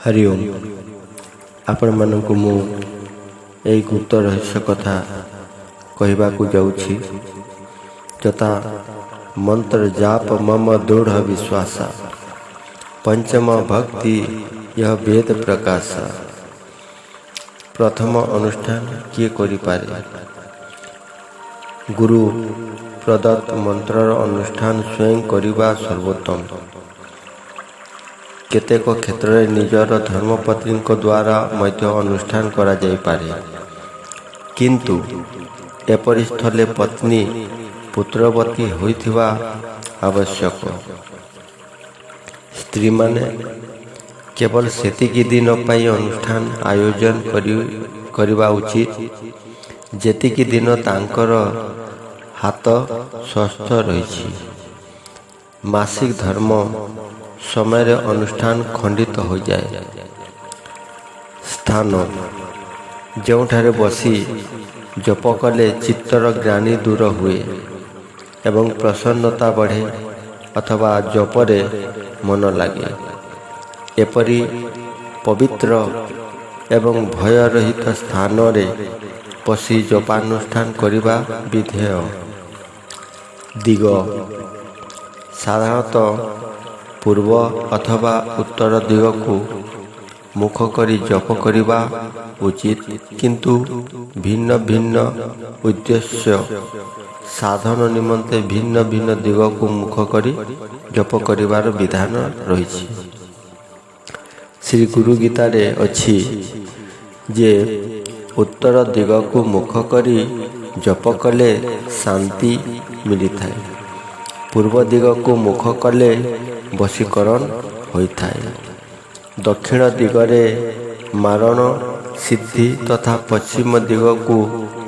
हरि ओम आपण मानकु मु एई गुप्त रहस्य कथा कहबाकू जाउछि तथा मंत्र जाप मम दृढ़ विश्वास पंचम भक्ति यह वेद प्रकाश। प्रथम अनुष्ठान किए करि पारे? गुरु प्रदत्त मंत्रर अनुष्ठान स्वयं करिबा सर्वोत्तम। केतेक क्षेत्र में निजर धर्मपत्नी द्वारा मध्य अनुष्ठान करा जाई पारे, किंतु एपरि स्थले पत्नी पुत्रवती होइथिबा आवश्यक। स्त्री माने केवल सेतिकी दिन पाई अनुष्ठान आयोजन करिबा उचित जेतिकी दिन तांकर हाथ स्वस्थ रही। मासिक धर्म समय अनुष्ठान खंडित हो जाए। स्थान जोठारे बसी जप कले चित्तर ग्लानि दूर हुए एवं प्रसन्नता बढ़े अथवा जपरे मन लगे। एपरी पवित्र एवं भय रहित स्थान रे पसी जपानुष्ठान करिबा विधेय। दिग साधारणतः पूर्व अथवा उत्तर दिग को मुख करी जप करिबा उचित, किंतु भिन्न भिन्न उद्देश्य साधन निमंते भिन्न भिन्न दिग को मुख करी जप करिबार विधान रही। श्री गुरु गीता रे अछि जे उत्तर दिग को मुख करी जप कले शांति मिली थाए, पूर्व दिग को मुख कले वशीकरण होता है, दक्षिण दिगरे मारण सिद्धि तथा पश्चिम दिग को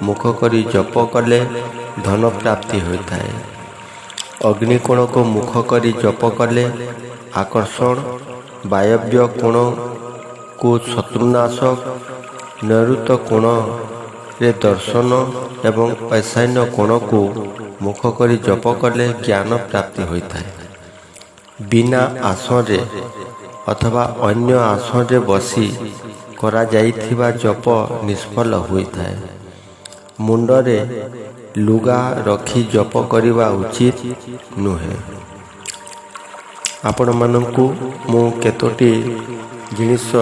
मुख करी जप कले धन प्राप्ति होता है। अग्निकोण को मुख करी जप कले आकर्षण, वायव्य कोण को शत्रुनाशक, नैऋत्य कोण रे दर्शन एवं ईशान्य कोण को मुख करी जप कले ज्ञान प्राप्ति होता है। बिना आसन रे अथवा अन्य आसन रे बसी करा जाइथिबा जप निष्फल होता है। मुंडरे लुगा रखी जप करिबा उचित नुहे। आपण मानकु मु केतोटी जिनिस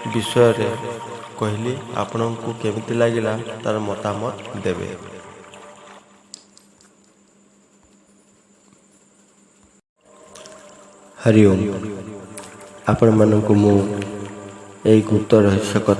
विषय रे कहली, आपनकु केमिति लागिला तार मतामत देबे। हरि ओम आपण मानकु मु एई गुप्त रहस्य कथा